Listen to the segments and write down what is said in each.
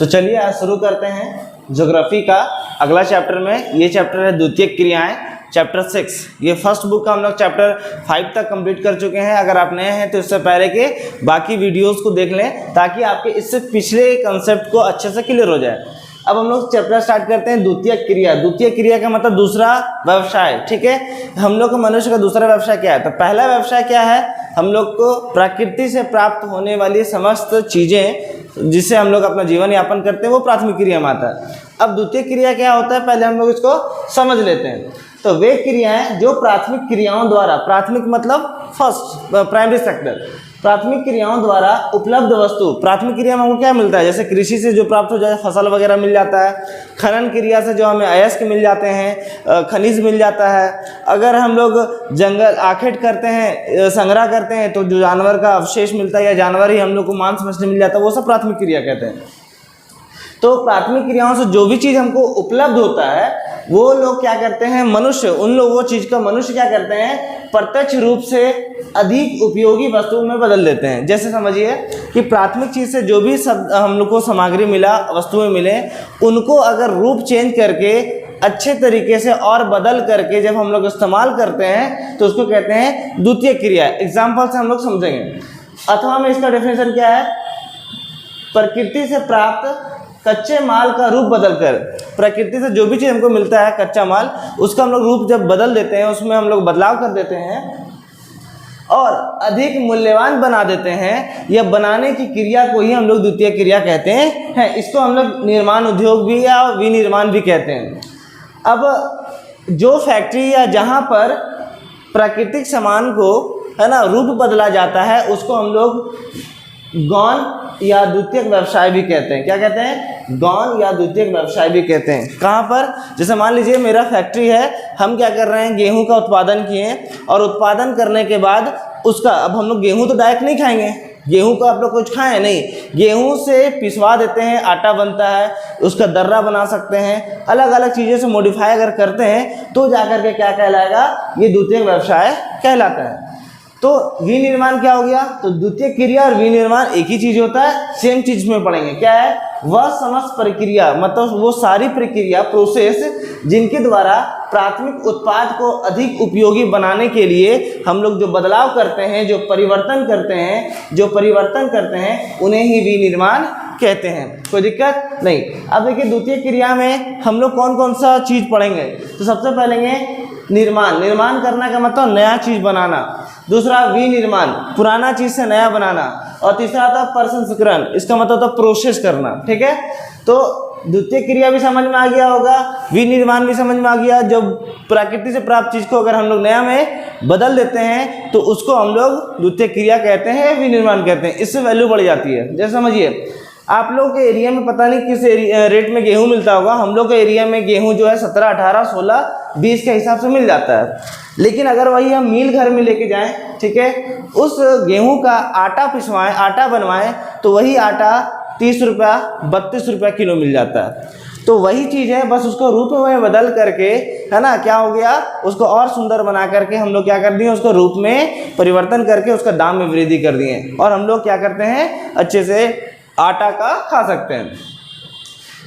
तो चलिए आज शुरू करते हैं ज्योग्राफी का अगला चैप्टर में। ये चैप्टर है द्वितीयक क्रियाएं, चैप्टर 6। ये फर्स्ट बुक का हम लोग चैप्टर 5 तक कंप्लीट कर चुके हैं। अगर आप नए हैं तो इससे पहले के बाकी वीडियोस को देख लें ताकि आपके इससे पिछले कंसेप्ट को अच्छे से क्लियर हो जाए। अब हम लोग चैप्टर स्टार्ट करते हैं द्वितीयक क्रिया। द्वितीयक क्रिया का मतलब दूसरा व्यवसाय, ठीक है। हम लोग को मनुष्य का दूसरा व्यवसाय क्या है? तो पहला व्यवसाय क्या है? हम लोग को प्रकृति से प्राप्त होने वाली समस्त चीजें जिससे हम लोग अपना जीवन यापन करते हैं वो प्राथमिक क्रिया में आता है। अब द्वितीय क्रिया क्या होता है पहले हम लोग इसको समझ लेते हैं। तो वे क्रियाएं जो प्राथमिक क्रियाओं द्वारा, प्राथमिक मतलब फर्स्ट प्राइमरी सेक्टर, प्राथमिक क्रियाओं द्वारा उपलब्ध वस्तु। प्राथमिक क्रिया में हमको क्या मिलता है? जैसे कृषि से जो प्राप्त हो जाए, फसल वगैरह मिल जाता है। खनन क्रिया से जो हमें अयस्क मिल जाते हैं, खनिज मिल जाता है। अगर हम लोग जंगल आखेट करते हैं, संग्रह करते हैं तो जो जानवर का अवशेष मिलता है या जानवर ही हम लोग को मांस मछली मिल जाता है, वो सब प्राथमिक क्रिया कहते हैं। तो प्राथमिक क्रियाओं से जो भी चीज़ हमको उपलब्ध होता है वो लोग क्या करते हैं? मनुष्य, उन लोग वो चीज़ का मनुष्य क्या करते हैं? प्रत्यक्ष रूप से अधिक उपयोगी वस्तुओं में बदल देते हैं। जैसे समझिए कि प्राथमिक चीज़ से जो भी सब हम लोग को सामग्री मिला, वस्तुएं मिले, उनको अगर रूप चेंज करके अच्छे तरीके से और बदल करके जब हम लोग इस्तेमाल करते हैं तो उसको कहते हैं द्वितीय क्रिया। एग्जाम्पल से हम लोग समझेंगे। अथवा में इसका डेफिनेशन क्या है? प्रकृति से प्राप्त कच्चे माल का रूप बदलकर, प्रकृति से जो भी चीज़ हमको मिलता है कच्चा माल, उसका हम लोग रूप जब बदल देते हैं, उसमें हम लोग बदलाव कर देते हैं और अधिक मूल्यवान बना देते हैं, या बनाने की क्रिया को ही हम लोग द्वितीय क्रिया कहते हैं। इसको हम लोग निर्माण उद्योग भी या विनिर्माण भी कहते हैं। अब जो फैक्ट्री या जहाँ पर प्राकृतिक सामान को है ना रूप बदला जाता है उसको हम लोग गौण या द्वितीयक व्यवसाय भी कहते हैं। क्या कहते हैं? गौण या द्वितीयक व्यवसाय भी कहते हैं। कहाँ पर? जैसे मान लीजिए मेरा फैक्ट्री है, हम क्या कर रहे हैं? गेहूं का उत्पादन किए और उत्पादन करने के बाद उसका, अब हम लोग गेहूं तो डायरेक्ट नहीं खाएंगे, गेहूं का आप लोग कुछ खाएं नहीं, गेहूं से पिसवा देते हैं, आटा बनता है, उसका दर्रा बना सकते हैं, अलग अलग चीज़ों से मॉडिफाई अगर करते हैं तो जाकर के क्या कहलाएगा? ये द्वितीयक व्यवसाय कहलाता है। तो विनिर्माण क्या हो गया? तो द्वितीय क्रिया और विनिर्माण एक ही चीज होता है, सेम चीज में पढ़ेंगे। क्या है? वह समस्त प्रक्रिया, मतलब वो सारी प्रक्रिया, प्रोसेस जिनके द्वारा प्राथमिक उत्पाद को अधिक उपयोगी बनाने के लिए हम लोग जो बदलाव करते हैं, जो परिवर्तन करते हैं उन्हें ही विनिर्माण कहते हैं। कोई दिक्कत नहीं। अब देखिए द्वितीय क्रिया में हम लोग कौन कौन सा चीज पढ़ेंगे। तो सबसे पहले निर्माण करना का मतलब नया चीज बनाना। दूसरा विनिर्माण, पुराना चीज से नया बनाना। और तीसरा आता है प्रसंस्करण, इसका मतलब होता है प्रोसेस करना। ठीक है, तो द्वितीय क्रिया भी समझ में आ गया होगा, विनिर्माण भी समझ में आ गया। जब प्रकृति से प्राप्त चीज को अगर हम लोग नया में बदल देते हैं तो उसको हम लोग द्वितीय क्रिया कहते हैं, विनिर्माण कहते हैं। इससे वैल्यू बढ़ जाती है। जैसे समझिए आप लोग के एरिया में पता नहीं किस रेट में गेहूं मिलता होगा, हम लोग के एरिया में गेहूं जो है 17, 18, 16, 20 के हिसाब से मिल जाता है। लेकिन अगर वही हम मील घर में लेके जाएं, ठीक है, उस गेहूं का आटा पिसवाएं, आटा बनवाएं, तो वही आटा 30 रुपया, 32 रुपया किलो मिल जाता है। तो वही चीज़ है, बस उसको रूप में बदल करके, है ना, क्या हो गया? उसको और सुंदर बना करके हम लोग क्या कर दिए? उसको रूप में परिवर्तन करके उसका दाम में वृद्धि कर दिए और हम लोग क्या करते हैं? अच्छे से आटा का खा सकते हैं।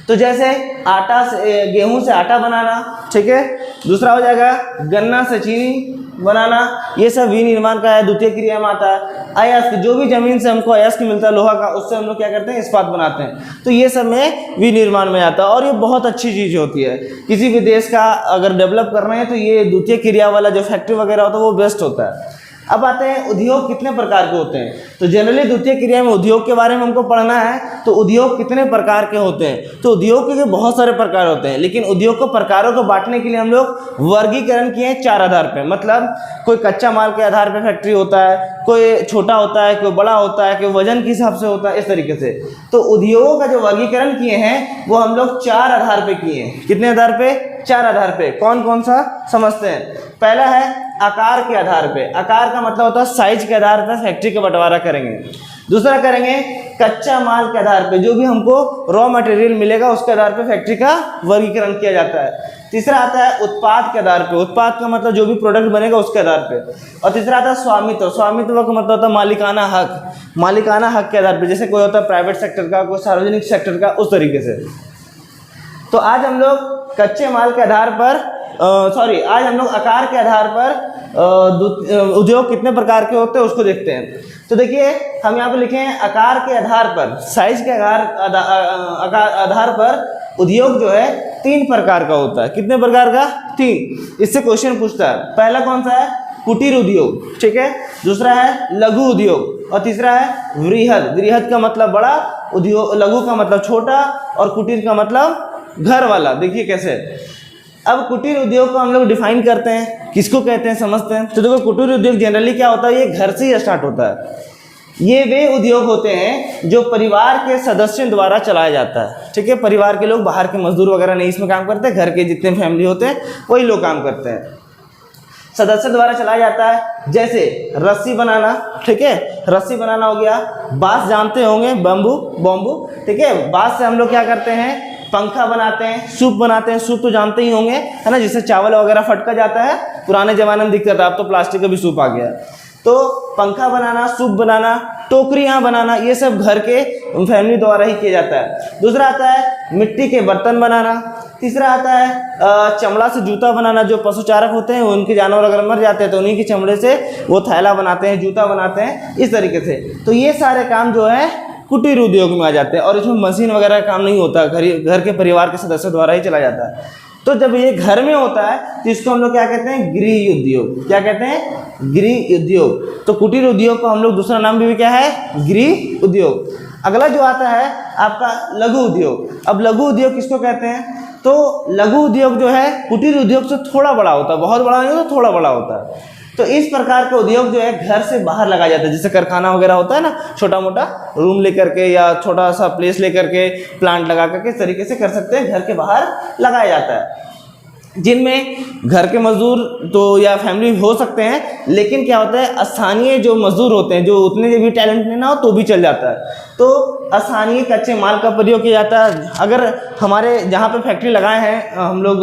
तो जैसे आटा से, गेहूं से आटा बनाना, ठीक है। दूसरा हो जाएगा गन्ना से चीनी बनाना, ये सब विनिर्माण का है, द्वितीय क्रिया में आता है। अयस्क, जो भी जमीन से हमको अयस्क मिलता है लोहा का, उससे हम लोग क्या करते हैं? इस्पात बनाते हैं। तो ये सब में विनिर्माण में आता है और ये बहुत अच्छी चीज़ होती है। किसी भी देश का अगर डेवलप कर रहे हैं तो ये द्वितीय क्रिया वाला जो फैक्ट्री वगैरह होता है वो बेस्ट होता है। अब आते हैं उद्योग कितने प्रकार के होते हैं। तो जनरली द्वितीय क्रिया में उद्योग के बारे में हमको पढ़ना है। तो उद्योग कितने प्रकार के होते हैं? तो उद्योग के बहुत सारे प्रकार होते हैं, लेकिन उद्योग को प्रकारों को बांटने के लिए हम लोग वर्गीकरण किए हैं 4 आधार पे। मतलब कोई कच्चा माल के आधार पे फैक्ट्री होता है, कोई छोटा होता है, कोई बड़ा होता है, कोई वजन के हिसाब से होता है, इस तरीके से। तो उद्योगों का जो वर्गीकरण किए हैं वो हम लोग 4 आधार पे किए हैं। कितने आधार पे? 4 आधार पे। कौन कौन सा समझते हैं? पहला है आकार के आधार पे। आकार का मतलब होता है साइज के आधार पर फैक्ट्री का बंटवारा करेंगे। दूसरा करेंगे कच्चा माल के आधार पे, जो भी हमको रॉ मटेरियल मिलेगा उसके आधार पे फैक्ट्री का वर्गीकरण किया जाता है। तीसरा आता है उत्पाद के आधार पे, उत्पाद का मतलब जो भी प्रोडक्ट बनेगा उसके आधार पे। और तीसरा आता है स्वामित्व, स्वामित्व का मतलब होता है मालिकाना हक, मालिकाना हक के आधार पे, जैसे कोई होता है प्राइवेट सेक्टर का, कोई सार्वजनिक सेक्टर का, उस तरीके से। तो आज हम लोग कच्चे माल के आधार पर आज हम लोग आकार के आधार पर उद्योग कितने प्रकार के होते हैं उसको देखते हैं। तो देखिए हम यहाँ पे लिखे हैं आकार के आधार पर, साइज के आधार पर उद्योग जो है 3 प्रकार का होता है। कितने प्रकार का? 3। इससे क्वेश्चन पूछता है। पहला कौन सा है? कुटीर उद्योग, ठीक है। दूसरा है लघु उद्योग और तीसरा है वृहद। वृहद का मतलब बड़ा उद्योग, लघु का मतलब छोटा और कुटीर का मतलब घर वाला। देखिए कैसे। अब कुटीर उद्योग को हम लोग डिफाइन करते हैं, किसको कहते हैं समझते हैं। तो देखो कुटीर उद्योग जनरली क्या होता है, ये घर से ही स्टार्ट होता है। ये वे उद्योग होते हैं जो परिवार के सदस्यों द्वारा चलाया जाता है, ठीक है। परिवार के लोग, बाहर के मजदूर वगैरह नहीं इसमें काम करते, घर के जितने फैमिली होते हैं वही लोग काम करते हैं, सदस्य द्वारा चलाया जाता है। जैसे रस्सी बनाना, ठीक है, रस्सी बनाना हो गया। बांस जानते होंगे, बम्बू, ठीक है। बांस से हम लोग क्या करते हैं, पंखा बनाते हैं, सूप बनाते हैं। सूप तो जानते ही होंगे, है ना, जिससे चावल वगैरह फटका जाता है। पुराने जमाने में दिखता था, अब तो प्लास्टिक का भी सूप आ गया। तो पंखा बनाना, सूप बनाना, टोकरियाँ बनाना, ये सब घर के फैमिली द्वारा ही किया जाता है। दूसरा आता है मिट्टी के बर्तन बनाना। तीसरा आता है चमड़ा से जूता बनाना। जो पशुचारक होते हैं उनके जानवर अगर मर जाते हैं तो उन्हीं के चमड़े से वो थैला बनाते हैं, जूता बनाते हैं, इस तरीके से। तो ये सारे काम जो है कुटीर उद्योग में आ जाते हैं और इसमें मशीन वगैरह का काम नहीं होता, घर के परिवार के सदस्यों द्वारा ही चला जाता है। तो जब ये घर में होता है तो इसको हम लोग क्या कहते हैं, गृह उद्योग। क्या कहते हैं? गृह उद्योग। तो कुटीर उद्योग को हम लोग दूसरा नाम भी क्या है, गृह उद्योग। अगला जो आता है आपका लघु उद्योग। अब लघु उद्योग किसको कहते हैं? तो लघु उद्योग जो है कुटीर उद्योग से थोड़ा बड़ा होता है, बहुत बड़ा नहीं होता, थोड़ा बड़ा होता है। तो इस प्रकार का उद्योग जो है घर से बाहर लगाया जाता है। जैसे कारखाना वगैरह होता है ना, छोटा मोटा रूम लेकर के या छोटा सा प्लेस लेकर के प्लांट लगा करके इस तरीके से कर सकते हैं, घर के बाहर लगाया जाता है, जिनमें घर के मजदूर तो या फैमिली हो सकते हैं, लेकिन क्या होता है स्थानीय जो मजदूर होते हैं, जो उतने भी टैलेंट नहीं ना हो तो भी चल जाता है। तो स्थानीय कच्चे माल का प्रयोग किया जाता है। अगर हमारे जहाँ पे फैक्ट्री लगाए हैं हम लोग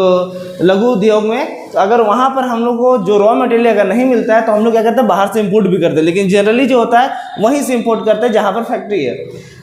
लघु उद्योग में, तो अगर वहाँ पर हम लोग को जो रॉ मटेरियल अगर नहीं मिलता है तो हम लोग क्या करते हैं, बाहर से इंपोर्ट भी करते हैं। लेकिन जनरली जो होता है वहीं से इंपोर्ट करते हैं जहाँ पर फैक्ट्री है।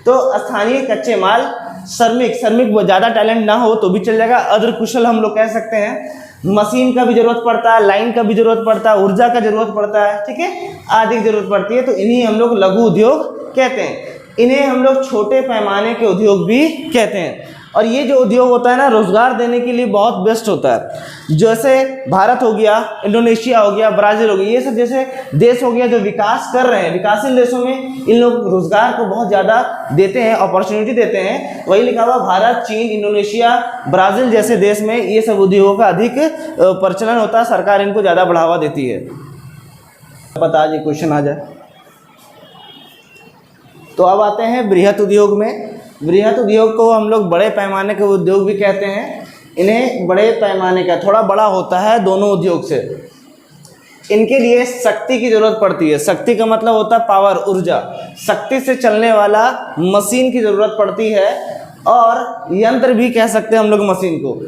तो स्थानीय कच्चे माल, श्रमिक ज़्यादा टैलेंट ना हो तो भी चल जाएगा, अद्र कुशल हम लोग कह सकते हैं। मशीन का भी जरूरत पड़ता है, लाइन का भी जरूरत पड़ता है, ऊर्जा का जरूरत पड़ता है, ठीक है, आदि जरूरत पड़ती है। तो इन्हीं हम लोग लघु उद्योग कहते हैं। इन्हें हम लोग छोटे पैमाने के उद्योग भी कहते हैं। और ये जो उद्योग होता है ना, रोजगार देने के लिए बहुत बेस्ट होता है। जैसे भारत हो गया, इंडोनेशिया हो गया, ब्राज़ील हो गया, ये सब जैसे देश हो गया जो विकास कर रहे हैं, विकासशील देशों में इन लोग रोजगार को बहुत ज़्यादा देते हैं, अपॉर्चुनिटी देते हैं। वही लिखा हुआ भारत, चीन, इंडोनेशिया, ब्राज़ील जैसे देश में ये सब उद्योगों का अधिक प्रचलन होता है, सरकार इनको ज़्यादा बढ़ावा देती है। बता जी क्वेश्चन आ जाए। तो अब आते हैं बृहत उद्योग में। बृहत उद्योग को हम लोग बड़े पैमाने के उद्योग भी कहते हैं। इन्हें बड़े पैमाने का, थोड़ा बड़ा होता है दोनों उद्योग से। इनके लिए शक्ति की जरूरत पड़ती है। शक्ति का मतलब होता है पावर, ऊर्जा। शक्ति से चलने वाला मशीन की जरूरत पड़ती है, और यंत्र भी कह सकते हैं हम लोग मशीन को।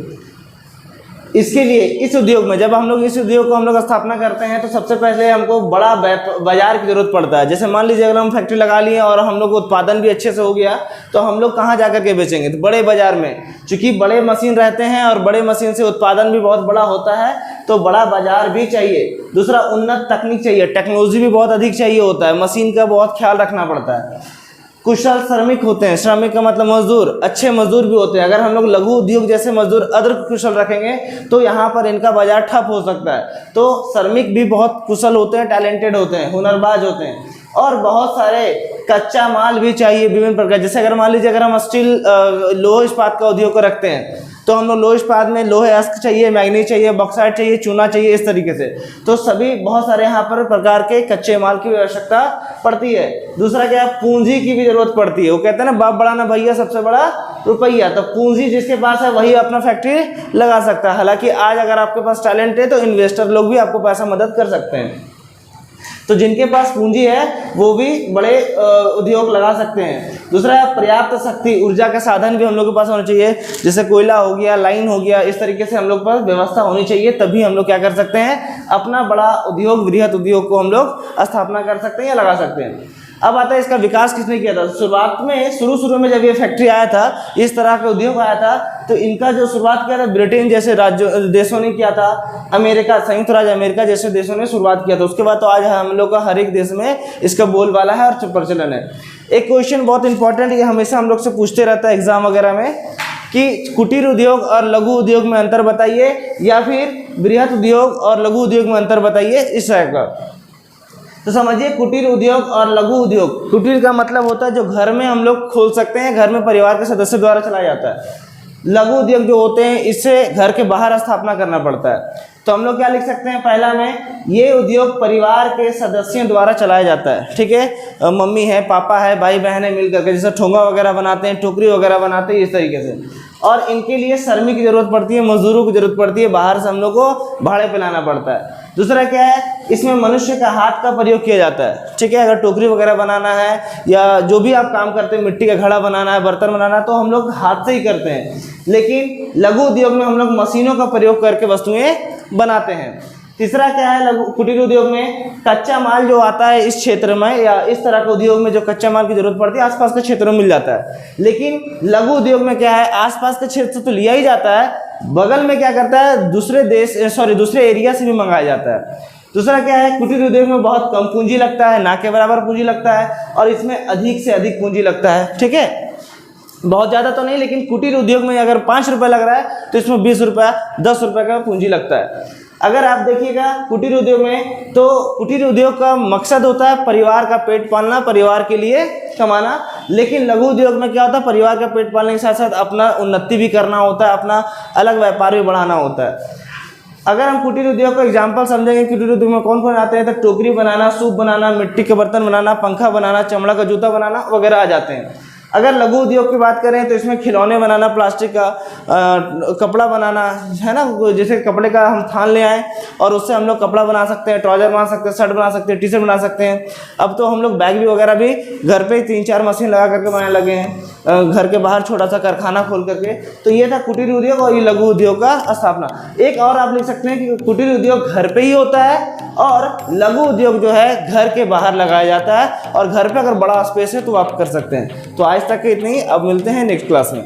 इसके लिए इस उद्योग में जब हम लोग इस उद्योग को हम लोग स्थापना करते हैं तो सबसे पहले हमको बड़ा बाजार की जरूरत पड़ता है। जैसे मान लीजिए अगर हम फैक्ट्री लगा लिए और हम लोग उत्पादन भी अच्छे से हो गया तो हम लोग कहाँ जाकर के बेचेंगे, तो बड़े बाजार में। चूँकि बड़े मशीन रहते हैं और बड़े मशीन से उत्पादन भी बहुत बड़ा होता है, तो बड़ा बाजार भी चाहिए। दूसरा, उन्नत तकनीक चाहिए, टेक्नोलॉजी भी बहुत अधिक चाहिए होता है, मशीन का बहुत ख्याल रखना पड़ता है। कुशल श्रमिक होते हैं, श्रमिक का मतलब मजदूर, अच्छे मजदूर भी होते हैं। अगर हम लोग लघु उद्योग जैसे मजदूर अद्र कुशल रखेंगे तो यहाँ पर इनका बाजार ठप हो सकता है। तो श्रमिक भी बहुत कुशल होते हैं, टैलेंटेड होते हैं, हुनरबाज होते हैं। और बहुत सारे कच्चा माल भी चाहिए विभिन्न प्रकार। जैसे अगर मान लीजिए अगर हम स्टील लोह इस्पात का उद्योग को रखते हैं तो हम लोग लोह इस्पात में लोहे अयस्क चाहिए, मैग्नीज चाहिए, बॉक्साइट चाहिए, चूना चाहिए, इस तरीके से। तो सभी बहुत सारे यहाँ पर प्रकार के कच्चे माल की आवश्यकता पड़ती है। दूसरा क्या, पूंजी की भी जरूरत पड़ती है। वो कहते हैं ना, बाप बड़ा ना भैया, सबसे बड़ा रुपया। तो पूंजी जिसके पास है वही अपना फैक्ट्री लगा सकता है। हालांकि आज अगर आपके पास टैलेंट है तो इन्वेस्टर लोग भी आपको पैसा मदद कर सकते हैं। तो जिनके पास पूंजी है वो भी बड़े उद्योग लगा सकते हैं। दूसरा है पर्याप्त शक्ति, ऊर्जा का साधन भी हम लोग के पास होना चाहिए, जैसे कोयला हो गया, लाइन हो गया, इस तरीके से हम लोग के पास व्यवस्था होनी चाहिए, तभी हम लोग क्या कर सकते हैं, अपना बड़ा उद्योग, बृहत उद्योग को हम लोग स्थापना कर सकते हैं या लगा सकते हैं। अब आता है इसका विकास किसने किया था। शुरुआत में शुरू में जब ये फैक्ट्री आया था, इस तरह का उद्योग आया था, तो इनका जो शुरुआत किया था ब्रिटेन जैसे देशों ने किया था, अमेरिका, संयुक्त राज्य अमेरिका जैसे देशों ने शुरुआत किया था। उसके बाद तो आज हम लोग का हर एक देश में इसका बोलबाला है और प्रचलन है। एक क्वेश्चन बहुत इंपॉर्टेंट, ये हमेशा हम लोग से पूछते रहता है एग्जाम वगैरह में, कि कुटीर उद्योग और लघु उद्योग में अंतर बताइए, या फिर बृहत उद्योग और लघु उद्योग में अंतर बताइए, इस तरह का। तो समझिए, कुटीर उद्योग और लघु उद्योग, कुटीर का मतलब होता है जो घर में हम लोग खोल सकते हैं, घर में परिवार के सदस्य द्वारा चलाया जाता है। लघु उद्योग जो होते हैं, इससे घर के बाहर स्थापना करना पड़ता है। तो हम लोग क्या लिख सकते हैं, पहला में ये उद्योग परिवार के सदस्यों द्वारा चलाया जाता है, ठीक है, मम्मी है, पापा है, भाई बहन है, मिल करके, जैसे ठोंगा वगैरह बनाते हैं, टोकरी वगैरह बनाते हैं, इस तरीके से। और इनके लिए श्रमिक की जरूरत पड़ती है, मजदूरों की जरूरत पड़ती है, बाहर से हम लोग को भाड़े पे लाना पड़ता है। दूसरा क्या है, इसमें मनुष्य का हाथ का प्रयोग किया जाता है, ठीक है। अगर टोकरी वगैरह बनाना है या जो भी आप काम करते हैं, मिट्टी का घड़ा बनाना है, बर्तन बनाना है, तो हम लोग हाथ से ही करते हैं। लेकिन लघु उद्योग में हम लोग मशीनों का प्रयोग करके वस्तुएं बनाते हैं। तीसरा क्या है, लघु कुटीर उद्योग में कच्चा माल जो आता है इस क्षेत्र में, या इस तरह के उद्योग में जो कच्चा माल की जरूरत पड़ती है, आसपास के क्षेत्रों में मिल जाता है। लेकिन लघु उद्योग में क्या है, आसपास के क्षेत्र से तो लिया ही जाता है, बगल में क्या करता है, दूसरे एरिया से भी मंगाया जाता है। दूसरा क्या है, कुटीर उद्योग में बहुत कम पूंजी लगता है, ना के बराबर पूंजी लगता है, और इसमें अधिक से अधिक पूंजी लगता है, ठीक है। बहुत ज़्यादा तो नहीं, लेकिन कुटीर उद्योग में अगर 5 रुपये लग रहा है तो इसमें 20 रुपये 10 रुपये का पूंजी लगता है। अगर आप देखिएगा कुटीर उद्योग में, तो कुटीर उद्योग का मकसद होता है परिवार का पेट पालना, परिवार के लिए कमाना। लेकिन लघु उद्योग में क्या होता है, परिवार का पेट पालने के साथ साथ अपना उन्नति भी करना होता है, अपना अलग व्यापार भी बढ़ाना होता है। अगर हम कुटीर उद्योग का एग्जाम्पल समझेंगे, कुटीर उद्योग में कौन कौन आते हैं, तो टोकरी बनाना, सूप बनाना, मिट्टी के बर्तन बनाना, पंखा बनाना, चमड़ा का जूता बनाना वगैरह आ जाते हैं। अगर लघु उद्योग की बात करें तो इसमें खिलौने बनाना, प्लास्टिक का कपड़ा बनाना, है ना, जैसे कपड़े का हम थान ले आए और उससे हम लोग कपड़ा बना सकते हैं, ट्राउजर बना सकते हैं, शर्ट बना सकते हैं, टी शर्ट बना सकते हैं। अब तो हम लोग बैग भी वगैरह भी घर पे 3-4 मशीन लगा करके बनाने लगे हैं, घर के बाहर छोटा सा कारखाना खोल करके। तो ये था कुटीर उद्योग और ये लघु उद्योग का स्थापना। एक और आप लिख सकते हैं कि कुटीर उद्योग घर पे ही होता है और लघु उद्योग जो है घर के बाहर लगाया जाता है, और घर पे अगर बड़ा स्पेस है तो आप कर सकते हैं। तो आज तक के इतनी, अब मिलते हैं नेक्स्ट क्लास में।